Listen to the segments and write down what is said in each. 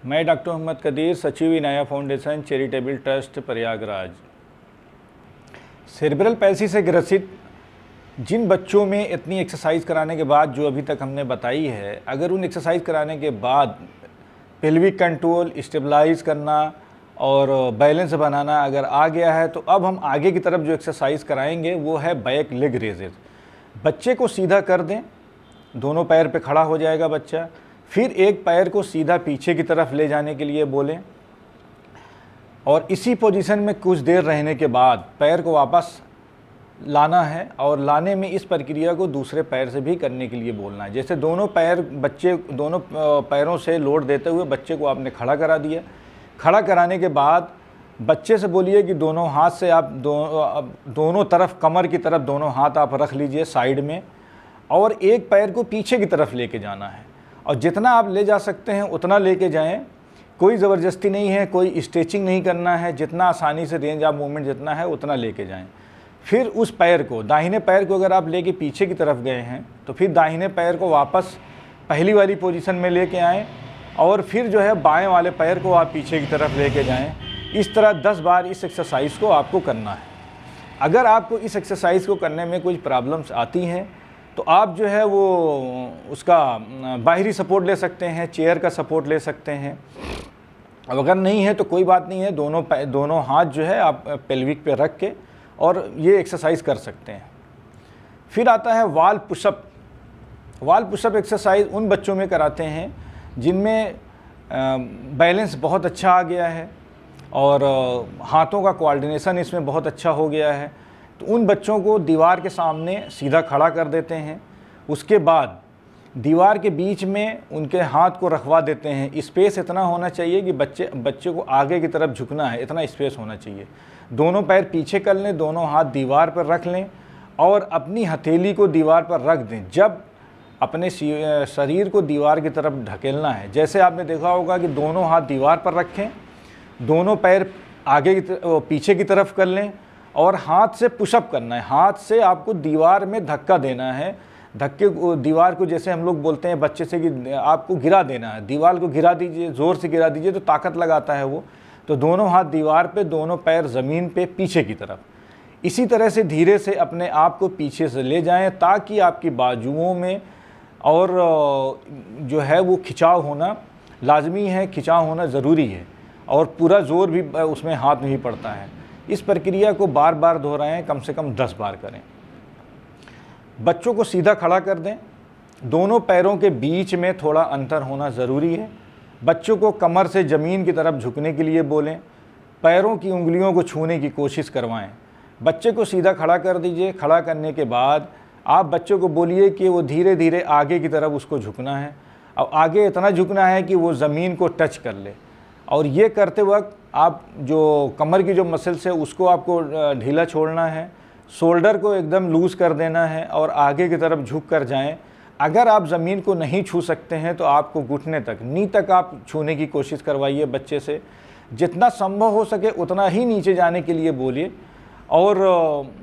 मैं डॉक्टर मोहम्मद कदीर, सचिव Inaya foundation charitable trust Prayagraj. Cerebral palsy से ग्रसित जिन बच्चों में इतनी एक्सरसाइज कराने के बाद जो अभी तक हमने बताई है, अगर उन एक्सरसाइज कराने के बाद पेल्विक कंट्रोल, स्टेबलाइज करना और बैलेंस बनाना अगर आ गया है, तो अब हम आगे की तरफ जो एक्सरसाइज कराएंगे वो है बैक लेग रेजेस। बच्चे को सीधा कर दें, दोनों पैर पे खड़ा हो जाएगा बच्चा, फिर एक पैर को सीधा पीछे की तरफ ले जाने के लिए बोलें और इसी पोजीशन में कुछ देर रहने के बाद पैर को वापस लाना है और लाने में इस प्रक्रिया को दूसरे पैर से भी करने के लिए बोलना है। जैसे दोनों पैरों से लोड देते हुए बच्चे को आपने खड़ा करा दिया। खड़ा कराने के बाद बच्चे से बोलिए कि दोनों हाथ से आप दोनों तरफ कमर की तरफ दोनों हाथ आप रख लीजिए साइड में और एक पैर को पीछे की तरफ लेके जाना है और जितना आप ले जा सकते हैं उतना लेके जाएं। कोई ज़बरदस्ती नहीं है, कोई स्ट्रेचिंग नहीं करना है, जितना आसानी से रेंज ऑफ मूवमेंट जितना है उतना लेके जाएं। फिर उस पैर को, दाहिने पैर को अगर आप लेके पीछे की तरफ गए हैं तो फिर दाहिने पैर को वापस पहली वाली पोजीशन में लेके आएँ और फिर जो है बाएं वाले पैर को आप पीछे की तरफ लेके जाएं। इस तरह 10 बार इस एक्सरसाइज को आपको करना है। अगर आपको इस एक्सरसाइज को करने में कुछ प्रॉब्लम्स आती हैं तो आप जो है वो उसका बाहरी सपोर्ट ले सकते हैं, चेयर का सपोर्ट ले सकते हैं। अब अगर नहीं है तो कोई बात नहीं है, दोनों हाथ जो है आप पेल्विक पे रख के और ये एक्सरसाइज कर सकते हैं। फिर आता है वाल पुशअप। वाल पुशअप एक्सरसाइज उन बच्चों में कराते हैं जिनमें बैलेंस बहुत अच्छा आ गया है और हाथों का कोऑर्डिनेशन इसमें बहुत अच्छा हो गया है, तो उन बच्चों को दीवार के सामने सीधा खड़ा कर देते हैं। उसके बाद दीवार के बीच में उनके हाथ को रखवा देते हैं। स्पेस इतना होना चाहिए कि बच्चे को आगे की तरफ झुकना है, इतना स्पेस होना चाहिए। दोनों पैर पीछे कर लें, दोनों हाथ दीवार पर रख लें और अपनी हथेली को दीवार पर रख दें। जब अपने शरीर को दीवार की तरफ ढकेलना है, जैसे आपने देखा होगा कि दोनों हाथ दीवार पर रखें, दोनों पैर पीछे की तरफ कर लें और हाथ से पुशअप करना है। हाथ से आपको दीवार में धक्का देना है। दीवार को जैसे हम लोग बोलते हैं बच्चे से कि आपको गिरा देना है, दीवार को गिरा दीजिए, ज़ोर से गिरा दीजिए तो ताकत लगाता है वो। तो दोनों हाथ दीवार पे, दोनों पैर ज़मीन पे पीछे की तरफ। इसी तरह से धीरे से अपने आप को पीछे से ले जाएं ताकि आपकी बाजुओं में और जो है वो खिंचाव होना लाजमी है, खिंचाव होना ज़रूरी है और पूरा ज़ोर भी उसमें हाथ नहीं पड़ता है। इस प्रक्रिया को बार बार दोहराएं, कम से कम 10 बार करें। बच्चों को सीधा खड़ा कर दें, दोनों पैरों के बीच में थोड़ा अंतर होना ज़रूरी है। बच्चों को कमर से ज़मीन की तरफ झुकने के लिए बोलें, पैरों की उंगलियों को छूने की कोशिश करवाएं। बच्चे को सीधा खड़ा कर दीजिए। खड़ा करने के बाद आप बच्चों को बोलिए कि वो धीरे धीरे आगे की तरफ उसको झुकना है। अब आगे इतना झुकना है कि वो ज़मीन को टच कर ले और ये करते वक्त आप जो कमर की जो मसल्स है उसको आपको ढीला छोड़ना है, शोल्डर को एकदम लूज़ कर देना है और आगे की तरफ झुक कर जाएं। अगर आप ज़मीन को नहीं छू सकते हैं तो आपको घुटने तक, नी तक आप छूने की कोशिश करवाइए बच्चे से। जितना संभव हो सके उतना ही नीचे जाने के लिए बोलिए और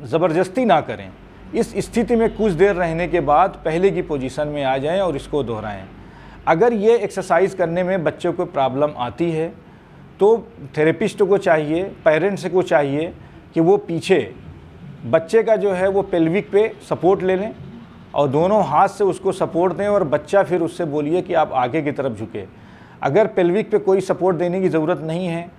ज़बरदस्ती ना करें। इस स्थिति में कुछ देर रहने के बाद पहले की पोजीशन में आ जाएं और इसको दोहराएं। अगर ये एक्सरसाइज करने में बच्चों को प्रॉब्लम आती है तो थेरेपिस्ट को चाहिए, पेरेंट्स को चाहिए कि वो पीछे बच्चे का जो है वो पेल्विक पे सपोर्ट ले लें और दोनों हाथ से उसको सपोर्ट दें और बच्चा फिर उससे बोलिए कि आप आगे की तरफ झुके। अगर पेल्विक पे कोई सपोर्ट देने की ज़रूरत नहीं है,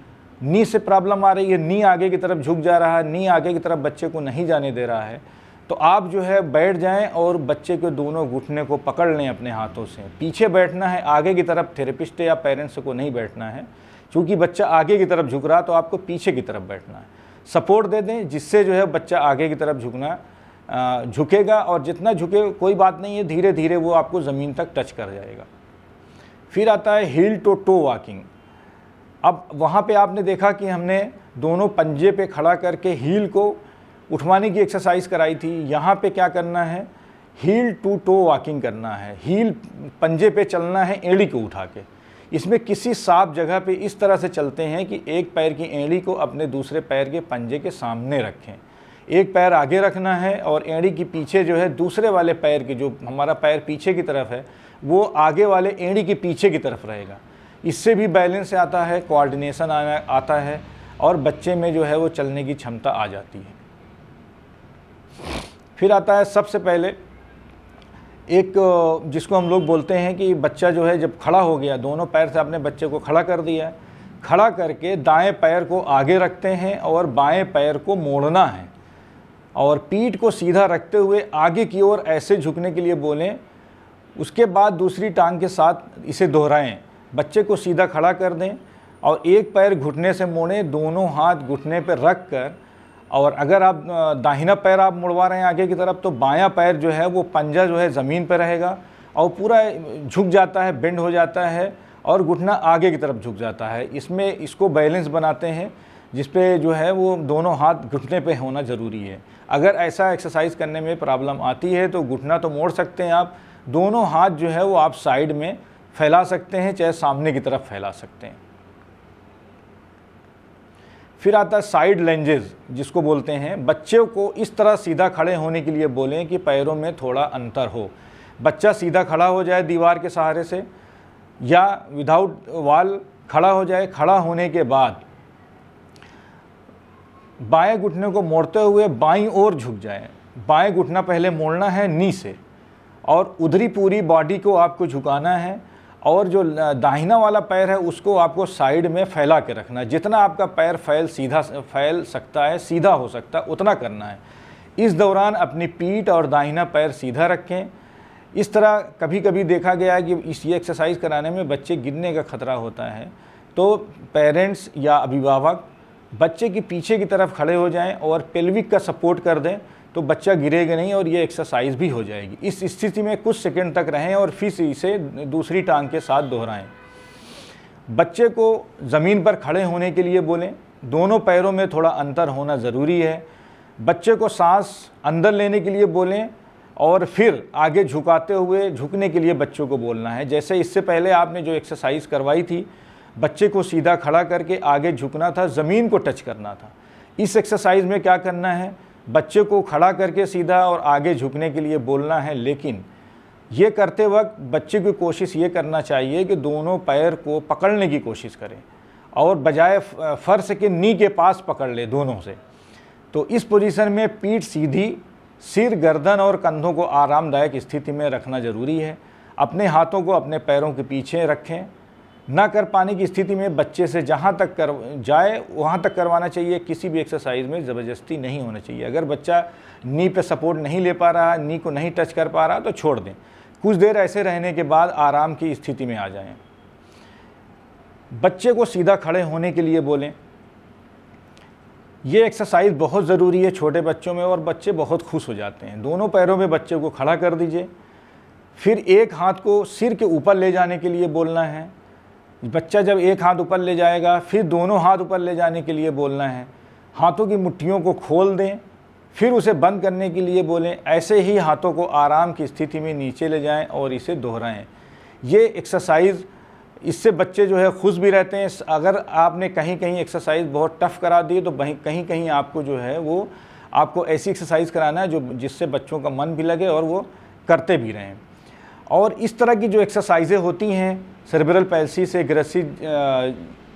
नी से प्रॉब्लम आ रही है, नी आगे की तरफ झुक जा रहा है, नी आगे की तरफ बच्चे को नहीं जाने दे रहा है, तो आप जो है बैठ जाएं और बच्चे के दोनों घुटने को पकड़ लें अपने हाथों से। पीछे बैठना है, आगे की तरफ थेरेपिस्ट या पेरेंट्स को नहीं बैठना है। क्योंकि बच्चा आगे की तरफ झुक रहा तो आपको पीछे की तरफ बैठना है। सपोर्ट दे दें जिससे जो है बच्चा आगे की तरफ झुकेगा और जितना झुके कोई बात नहीं है, धीरे धीरे वो आपको ज़मीन तक टच कर जाएगा। फिर आता है हील टू टो वॉकिंग। अब वहाँ पे आपने देखा कि हमने दोनों पंजे पे खड़ा करके हील को उठवाने की एक्सरसाइज कराई थी। यहाँ पे क्या करना है, हील टू टो वॉकिंग करना है। हील पंजे पे चलना है एड़ी को उठा के। इसमें किसी साफ जगह पे इस तरह से चलते हैं कि एक पैर की एड़ी को अपने दूसरे पैर के पंजे के सामने रखें। एक पैर आगे रखना है और एड़ी के पीछे जो है दूसरे वाले पैर की, जो हमारा पैर पीछे की तरफ है वो आगे वाले एड़ी के पीछे की तरफ रहेगा। इससे भी बैलेंस आता है, कोऑर्डिनेशन आता है और बच्चे में जो है वो चलने की क्षमता आ जाती है। फिर आता है सबसे पहले एक जिसको हम लोग बोलते हैं कि बच्चा जो है जब खड़ा हो गया, दोनों पैर से आपने बच्चे को खड़ा कर दिया, खड़ा करके दाएं पैर को आगे रखते हैं और बाएं पैर को मोड़ना है और पीठ को सीधा रखते हुए आगे की ओर ऐसे झुकने के लिए बोलें। उसके बाद दूसरी टांग के साथ इसे दोहराएं, बच्चे को सीधा खड़ा कर दें और एक पैर घुटने से मोड़ें, दोनों हाथ घुटने पर रख कर, और अगर आप दाहिना पैर आप मुड़वा रहे हैं आगे की तरफ तो बायां पैर जो है वो पंजा जो है ज़मीन पर रहेगा और पूरा झुक जाता है, बेंड हो जाता है और घुटना आगे की तरफ झुक जाता है। इसमें इसको बैलेंस बनाते हैं जिस पे जो है वो दोनों हाथ घुटने पे होना ज़रूरी है। अगर ऐसा एक्सरसाइज करने में प्रॉब्लम आती है तो घुटना तो मोड़ सकते हैं आप, दोनों हाथ जो है वो आप साइड में फैला सकते हैं, चाहे सामने की तरफ फैला सकते हैं। फिर आता है साइड लंजेस जिसको बोलते हैं। बच्चे को इस तरह सीधा खड़े होने के लिए बोलें कि पैरों में थोड़ा अंतर हो। बच्चा सीधा खड़ा हो जाए दीवार के सहारे से या विदाउट वॉल खड़ा हो जाए। खड़ा होने के बाद बाएं घुटने को मोड़ते हुए बाईं ओर झुक जाए। बाएं घुटना पहले मोड़ना है नी से और उधरी पूरी बॉडी को आपको झुकाना है और जो दाहिना वाला पैर है उसको आपको साइड में फैला के रखना है। जितना आपका पैर फैल सकता है, सीधा हो सकता है, उतना करना है। इस दौरान अपनी पीठ और दाहिना पैर सीधा रखें। इस तरह कभी कभी देखा गया है कि ये एक्सरसाइज कराने में बच्चे गिरने का खतरा होता है, तो पेरेंट्स या अभिभावक बच्चे के पीछे की तरफ खड़े हो जाएं और पेल्विक का सपोर्ट कर दें तो बच्चा गिरेगा नहीं और ये एक्सरसाइज भी हो जाएगी। इस स्थिति में कुछ सेकंड तक रहें और फिर इसे दूसरी टांग के साथ दोहराएं। बच्चे को ज़मीन पर खड़े होने के लिए बोलें। दोनों पैरों में थोड़ा अंतर होना ज़रूरी है। बच्चे को सांस अंदर लेने के लिए बोलें और फिर आगे झुकाते हुए झुकने के लिए बच्चों को बोलना है। जैसे इससे पहले आपने जो एक्सरसाइज करवाई थी, बच्चे को सीधा खड़ा करके आगे झुकना था, ज़मीन को टच करना था। इस एक्सरसाइज में क्या करना है, बच्चे को खड़ा करके सीधा और आगे झुकने के लिए बोलना है, लेकिन ये करते वक्त बच्चे की कोशिश ये करना चाहिए कि दोनों पैर को पकड़ने की कोशिश करें और बजाय फर्श के नी के पास पकड़ ले दोनों से। तो इस पोजीशन में पीठ सीधी, सिर, गर्दन और कंधों को आरामदायक स्थिति में रखना ज़रूरी है। अपने हाथों को अपने पैरों के पीछे रखें। ना कर पाने की स्थिति में बच्चे से जहाँ तक कर जाए वहाँ तक करवाना चाहिए। किसी भी एक्सरसाइज में ज़बरदस्ती नहीं होना चाहिए। अगर बच्चा नी पे सपोर्ट नहीं ले पा रहा, नी को नहीं टच कर पा रहा तो छोड़ दें। कुछ देर ऐसे रहने के बाद आराम की स्थिति में आ जाएं। बच्चे को सीधा खड़े होने के लिए बोलें। ये एक्सरसाइज बहुत ज़रूरी है छोटे बच्चों में और बच्चे बहुत खुश हो जाते हैं। दोनों पैरों में बच्चे को खड़ा कर दीजिए। फिर एक हाथ को सिर के ऊपर ले जाने के लिए बोलना है। बच्चा जब एक हाथ ऊपर ले जाएगा फिर दोनों हाथ ऊपर ले जाने के लिए बोलना है। हाथों की मुट्ठियों को खोल दें, फिर उसे बंद करने के लिए बोलें। ऐसे ही हाथों को आराम की स्थिति में नीचे ले जाएं और इसे दोहराएं। ये एक्सरसाइज, इससे बच्चे जो है खुश भी रहते हैं। अगर आपने कहीं कहीं एक्सरसाइज बहुत टफ करा दी तो कहीं कहीं आपको जो है वो आपको ऐसी एक्सरसाइज कराना है जो जिससे बच्चों का मन भी लगे और वो करते भी रहें। और इस तरह की जो एक्सरसाइजें होती हैं सेरेब्रल पैल्सी से ग्रसित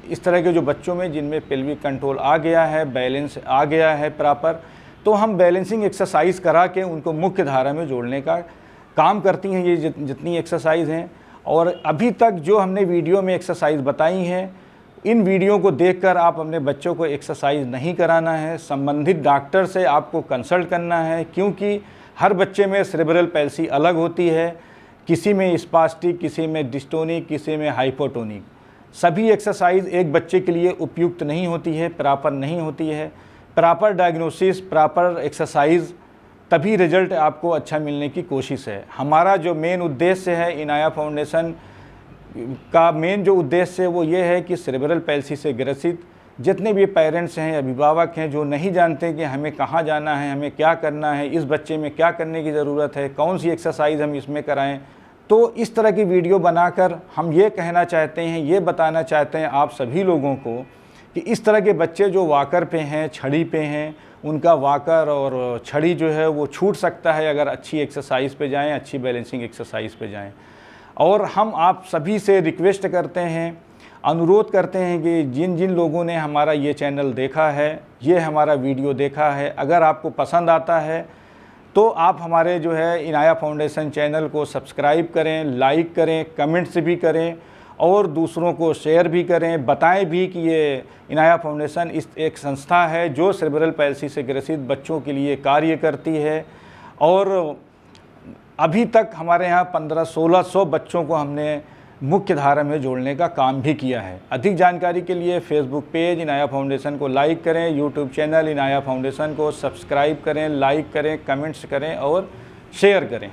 इस तरह के जो बच्चों में जिनमें पेल्विक कंट्रोल आ गया है, बैलेंस आ गया है प्रॉपर, तो हम बैलेंसिंग एक्सरसाइज करा के उनको मुख्य धारा में जोड़ने का काम करती हैं ये जितनी एक्सरसाइज हैं। और अभी तक जो हमने वीडियो में एक्सरसाइज बताई हैं, इन वीडियो को देखकर आप अपने बच्चों को एक्सरसाइज नहीं कराना है। संबंधित डॉक्टर से आपको कंसल्ट करना है, क्योंकि हर बच्चे में सेरेब्रल पैल्सी अलग होती है। किसी में स्पास्टिक, किसी में डिस्टोनिक, किसी में हाइपोटोनिक। सभी एक्सरसाइज एक बच्चे के लिए उपयुक्त नहीं होती है, प्रॉपर नहीं होती है। प्रॉपर डायग्नोसिस, प्रॉपर एक्सरसाइज, तभी रिजल्ट आपको अच्छा मिलने की कोशिश है। हमारा जो मेन उद्देश्य है इनाया फाउंडेशन का मेन जो उद्देश्य है वो ये है कि सेरेब्रल पैल्सी से ग्रसित जितने भी पेरेंट्स हैं, अभिभावक हैं जो नहीं जानते कि हमें कहाँ जाना है, हमें क्या करना है, इस बच्चे में क्या करने की ज़रूरत है, कौन सी एक्सरसाइज हम इसमें कराएं, तो इस तरह की वीडियो बनाकर हम ये कहना चाहते हैं, ये बताना चाहते हैं आप सभी लोगों को कि इस तरह के बच्चे जो वॉकर पे हैं, छड़ी पे हैं, उनका वॉकर और छड़ी जो है वो छूट सकता है अगर अच्छी एक्सरसाइज पे जाएं, अच्छी बैलेंसिंग एक्सरसाइज पे जाएं। और हम आप सभी से रिक्वेस्ट करते हैं अनुरोध करते हैं कि जिन जिन लोगों ने हमारा ये चैनल देखा है, ये हमारा वीडियो देखा है, अगर आपको पसंद आता है तो आप हमारे जो है इनाया फाउंडेशन चैनल को सब्सक्राइब करें, लाइक करें, कमेंट्स भी करें और दूसरों को शेयर भी करें। बताएं भी कि ये इनाया फाउंडेशन इस एक संस्था है जो सेरेब्रल पैल्सी से ग्रसित बच्चों के लिए कार्य करती है और अभी तक हमारे यहाँ 1500-1600 बच्चों को हमने मुख्य धारा में जोड़ने का काम भी किया है। अधिक जानकारी के लिए फेसबुक पेज इनाया फाउंडेशन को लाइक करें, यूट्यूब चैनल इनाया फाउंडेशन को सब्सक्राइब करें, लाइक करें, कमेंट्स करें और शेयर करें।